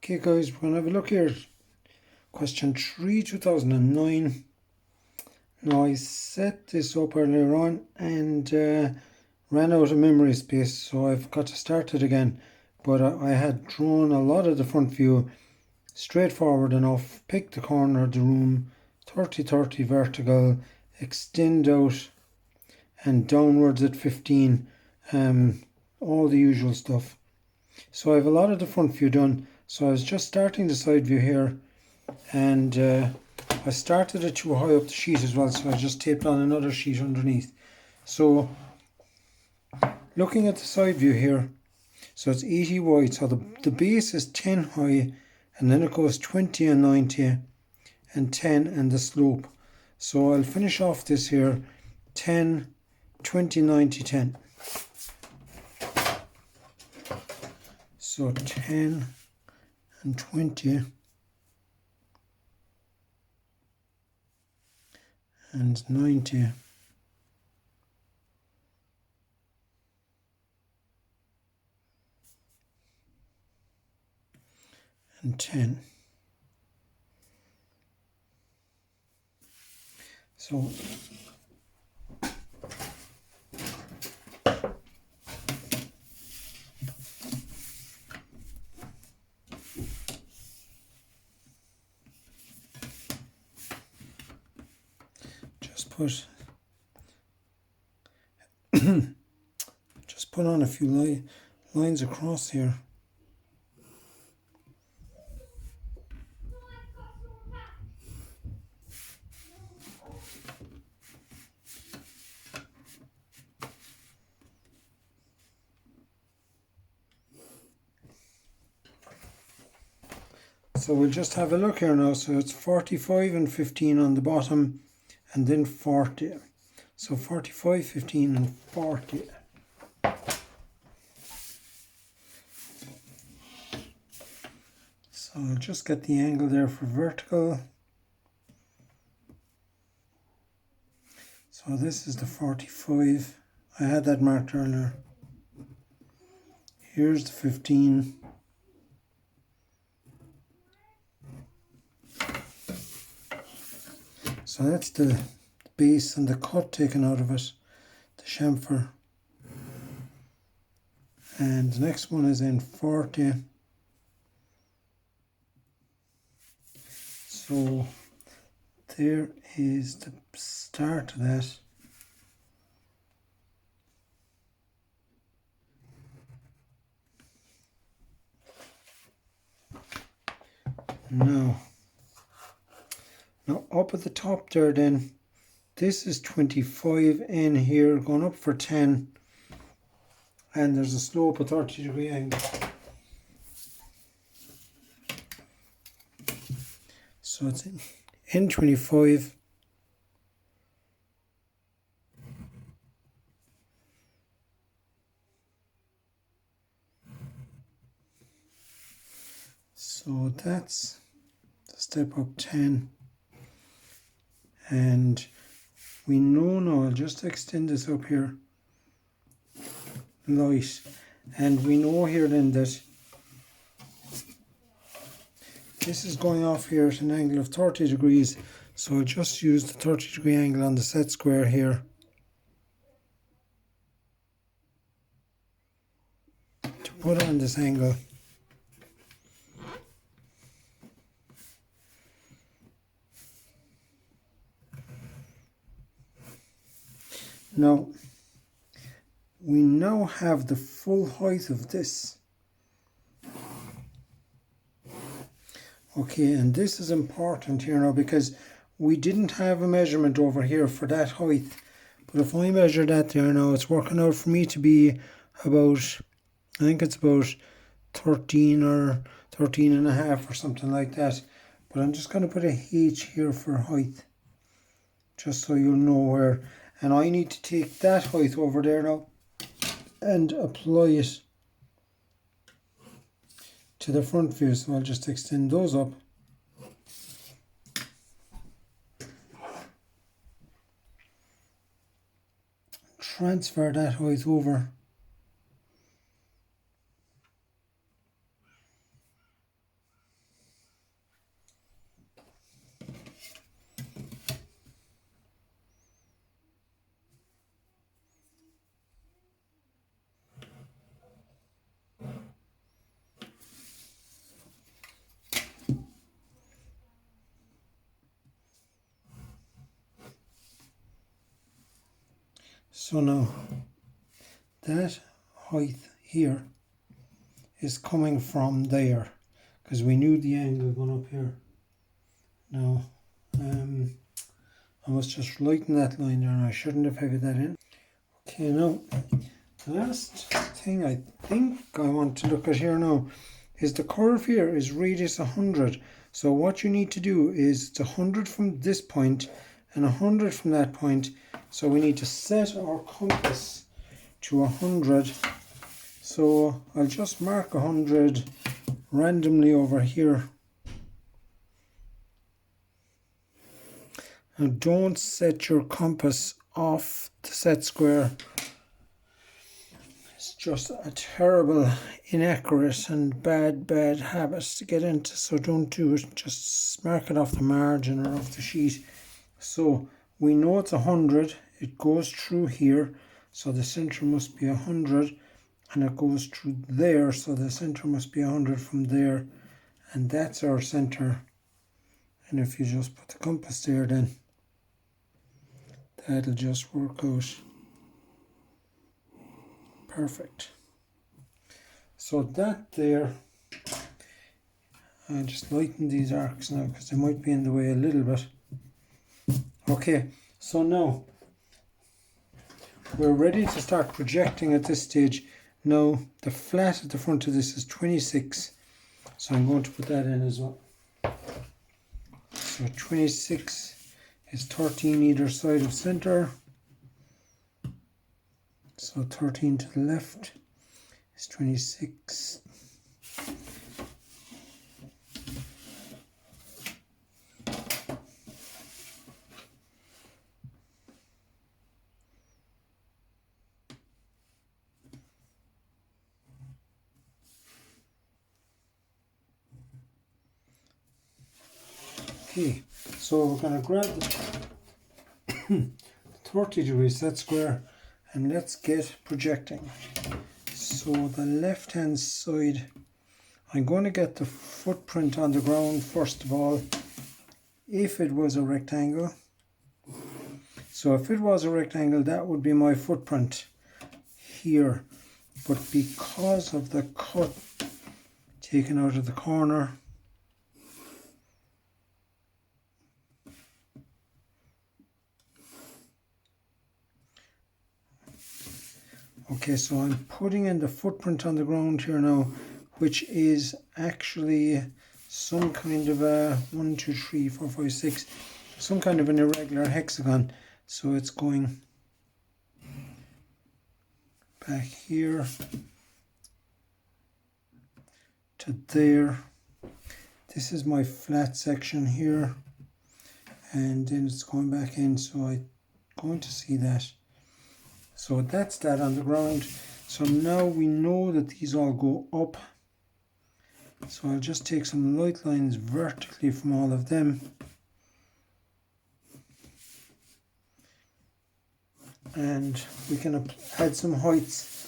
Okay guys, we're going to have a look here. Question 3, 2009. Now I set this up earlier on and ran out of memory space, so I've got to start it again. But I had drawn a lot of the front view straightforward enough, pick the corner of the room, 30-30 vertical, extend out and downwards at 15, all the usual stuff. So I have a lot of the front view done. So I was just starting the side view here, and I started it too high up the sheet as well, so I just taped on another sheet underneath. So looking at the side view here, so it's 80 wide, so the base is 10 high, and then it goes 20 and 90 and 10 and the slope. So I'll finish off this here 10, 20, 90, 10. So 10 and 20 and 90 and 10. So just put on a few lines across here. So we'll just have a look here now. So it's 45 and 15 on the bottom, and then 40. So 45, 15 and 40. So I'll just get the angle there for vertical. So this is the 45. I had that marked earlier. Here's the 15. So that's the base and the cut taken out of it, the chamfer. And the next one is in 40. So there is the start of that. Now up at the top there then, this is 25 in here, going up for 10, and there's a slope of 30-degree angle. So it's in 25. So that's the step up 10. And we know now, I'll just extend this up here, light, and we know here then that this is going off here at an angle of 30 degrees, so I'll just use the 30-degree angle on the set square here to put on this angle. Now, we now have the full height of this. Okay, and this is important here now because we didn't have a measurement over here for that height. But if I measure that there now, it's working out for me to be about, I think it's about 13 or 13 and a half or something like that. But I'm just going to put a H here for height, just so you'll know where. And I need to take that height over there now and apply it to the front view. So I'll just extend those up. Transfer that height over. So now that height here is coming from there, because we knew the angle going up here. Now I must just lighten that line there, and I shouldn't have heavy that in. Okay, now the last thing I think I want to look at here now is the curve here is radius 100. So what you need to do is it's 100 from this point and 100 from that point. So we need to set our compass to 100. So I'll just mark 100 randomly over here. Now don't set your compass off the set square. It's just a terrible, inaccurate and bad habit to get into, so don't do it. Just mark it off the margin or off the sheet. So we know it's 100, it goes through here, so the centre must be 100, and it goes through there, so the centre must be 100 from there, and that's our centre. And if you just put the compass there, then that'll just work out perfect. So that there, I'll just lighten these arcs now because they might be in the way a little bit. Okay, so now we're ready to start projecting at this stage. Now the flat at the front of this is 26, so I'm going to put that in as well. So 26 is 13 either side of centre. So 13 to the left is 26. Okay, so we're going to grab the 30 degrees set square and let's get projecting. So the left hand side, I'm going to get the footprint on the ground first of all, if it was a rectangle. So if it was a rectangle, that would be my footprint here. But because of the cut taken out of the corner, okay, so I'm putting in the footprint on the ground here now, which is actually some kind of a 1, 2, 3, 4, 5, 6, some kind of an irregular hexagon. So it's going back here to there. This is my flat section here, and then it's going back in, so I'm going to see that. So that's that on the ground. So now we know that these all go up. So I'll just take some light lines vertically from all of them. And we can add some heights.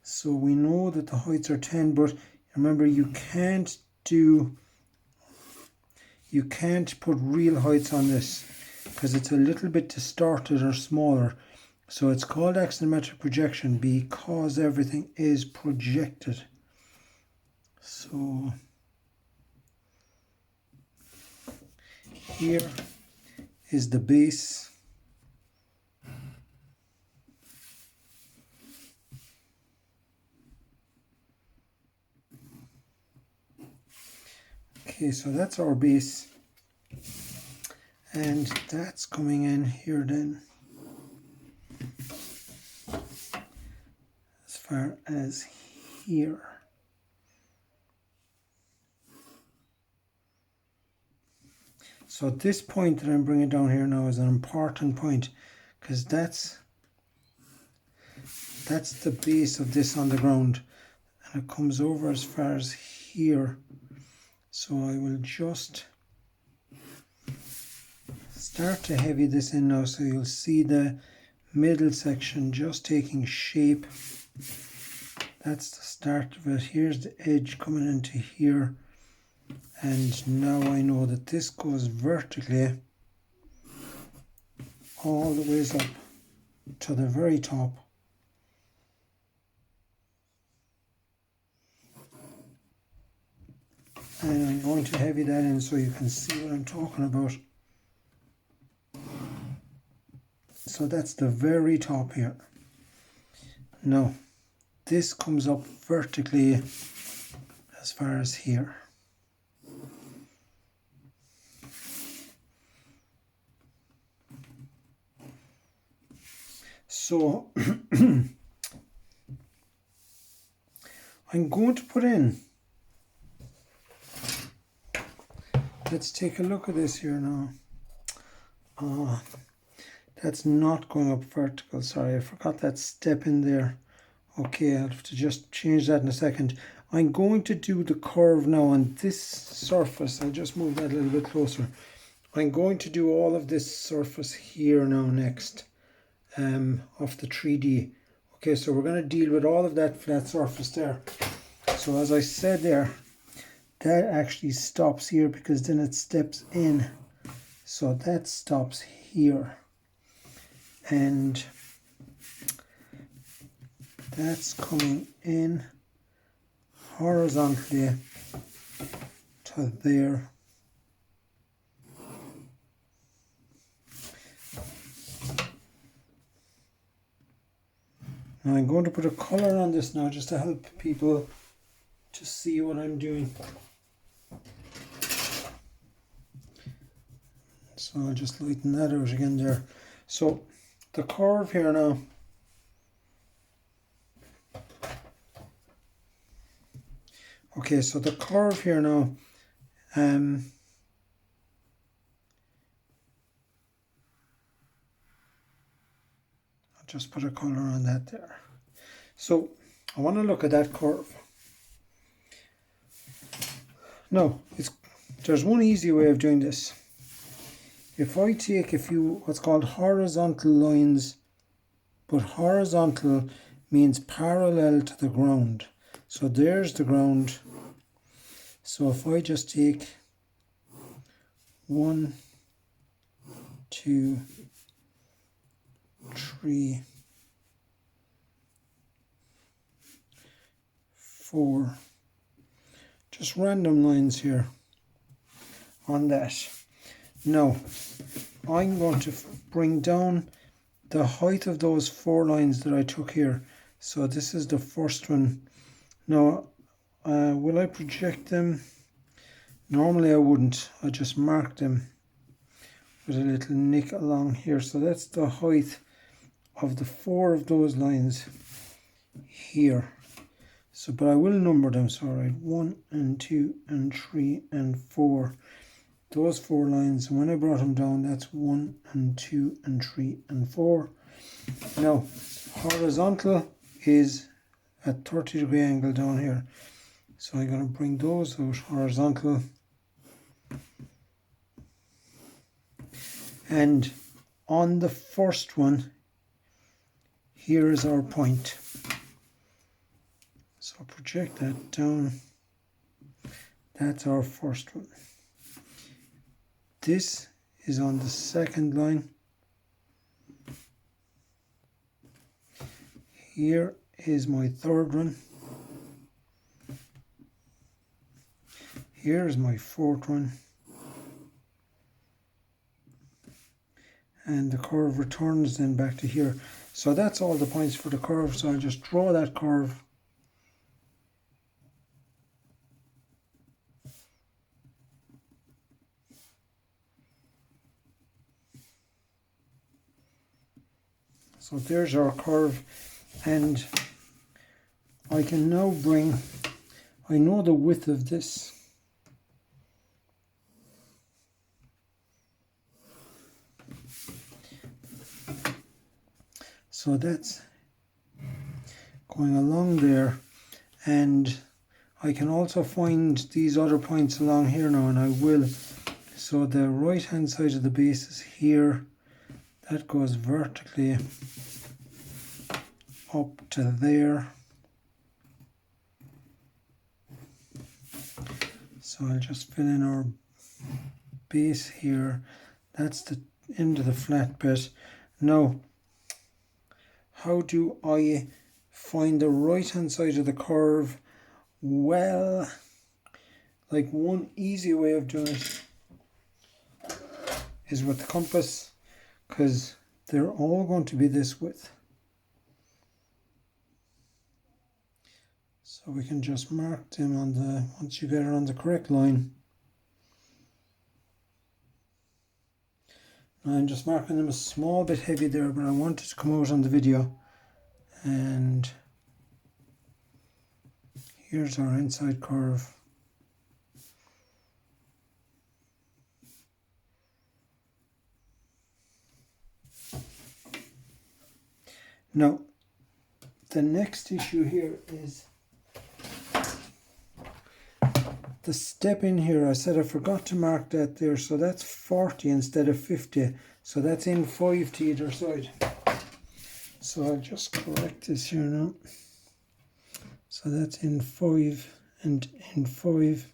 So we know that the heights are 10, but remember you can't put real heights on this because it's a little bit distorted or smaller. So it's called axonometric projection because everything is projected. So here is the base. Okay, so that's our base. And that's coming in here then. As far as here. So this point that I'm bringing down here now is an important point because that's the base of this on the ground, and it comes over as far as here. So I will just start to heavy this in now, so you'll see the middle section just taking shape. That's the start of it. Here's the edge coming into here, and now I know that this goes vertically all the ways up. to the very top. And I'm going to heavy that in so you can see what I'm talking about. So that's the very top here. Now, this comes up vertically as far as here. So, I'm going to put in, let's take a look at this here now. That's not going up vertical, sorry, I forgot that step in there. Okay, I'll have to just change that in a second. I'm going to do the curve now on this surface. I'll just move that a little bit closer. I'm going to do all of this surface here now next, of the 3D. Okay, so we're going to deal with all of that flat surface there. So as I said there, that actually stops here because then it steps in. So that stops here. And that's coming in horizontally to there. Now I'm going to put a color on this now just to help people to see what I'm doing. So I'll just lighten that out again there. So the curve here now, okay, so the curve here now, I'll just put a color on that there. So I want to look at that curve. Now, there's one easy way of doing this. If I take a few what's called horizontal lines, but horizontal means parallel to the ground. So there's the ground. So if I just take 1, 2, 3, 4, just random lines here on that. Now, I'm going to bring down the height of those 4 lines that I took here. So this is the first one. Now, will I project them? Normally I wouldn't. I just mark them with a little nick along here. So that's the height of the 4 of those lines here. So, but I will number them. So, right, 1 and 2 and 3 and 4. Those 4 lines, and when I brought them down, that's 1 and 2 and 3 and 4. Now, horizontal is a 30-degree angle down here. So I'm going to bring those out horizontal. And on the first one, here is our point. So project that down. That's our first one. This is on the second line. Here is my third one. Here is my fourth one. And the curve returns then back to here. So that's all the points for the curve. So I'll just draw that curve. So there's our curve, and I can now I know the width of this. So that's going along there, and I can also find these other points along here now, and I will. So the right hand side of the base is here. That goes vertically up to there. So I'll just fill in our base here. That's the end of the flat bit. Now, how do I find the right hand side of the curve? Well, like one easy way of doing it is with the compass, because they're all going to be this width. So we can just mark them on the, once you get it on the correct line. Now I'm just marking them a small bit heavy there, but I want it to come out on the video. And here's our inside curve. Now, the next issue here is the step in here. I said I forgot to mark that there, so that's 40 instead of 50. So that's in 5 to either side. So I'll just correct this here now. So that's in 5 and in 5.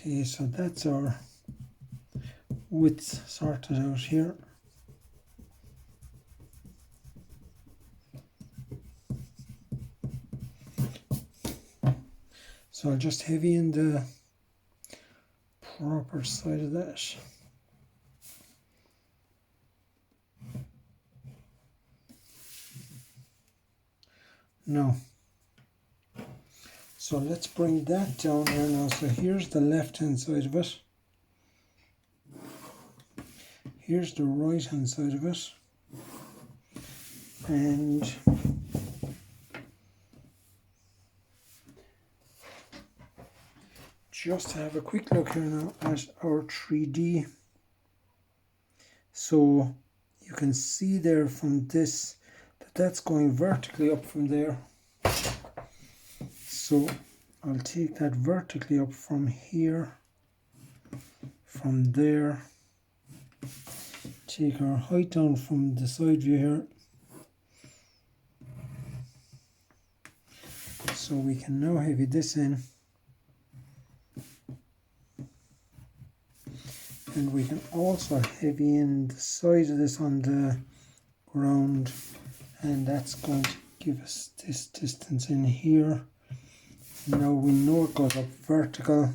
Okay, so that's our width sorted out here. So I'll just heavy in the proper side of that. Now, so let's bring that down here now. So here's the left hand side of it. Here's the right hand side of it. And just have a quick look here now at our 3D. So you can see there from this that that's going vertically up from there. So I'll take that vertically up from here, from there, take our height down from the side view here. So we can now heavy this in. And we can also heavy in the side of this on the ground, and that's going to give us this distance in here. Now we know it goes up vertical,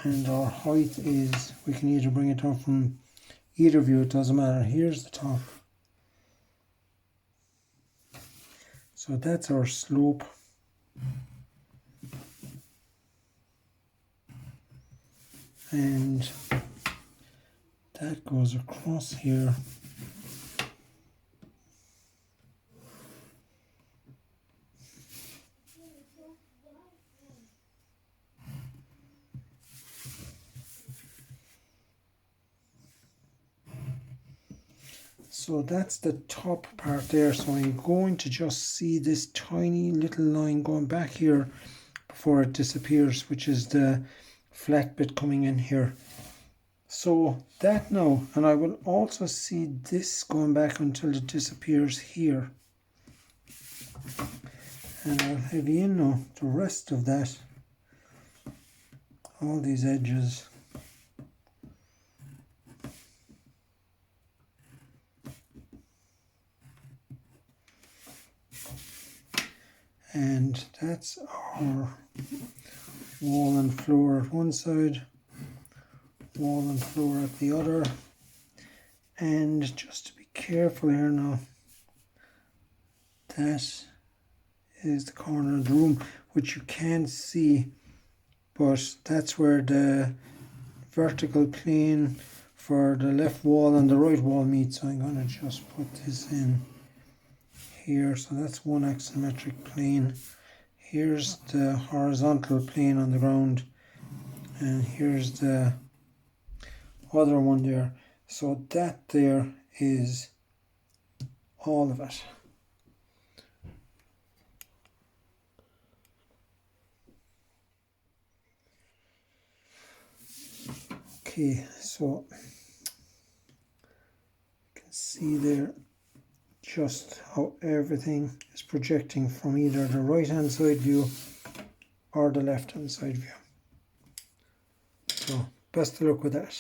and our height is, we can either bring it down from either view, it doesn't matter. Here's the top. So that's our slope. And that goes across here. So that's the top part there. So I'm going to just see this tiny little line going back here before it disappears, which is the flat bit coming in here. So that now, and I will also see this going back until it disappears here. And I'll heavy in now the rest of that, all these edges. And that's our wall and floor at one side, wall and floor at the other. And just to be careful here now, that is the corner of the room, which you can't see, but that's where the vertical plane for the left wall and the right wall meet. So I'm going to just put this in here. So that's one axonometric plane. Here's the horizontal plane on the ground, and here's the other one there. So that there is all of it. Okay, so see there just how everything is projecting from either the right hand side view or the left hand side view. So best of luck with that.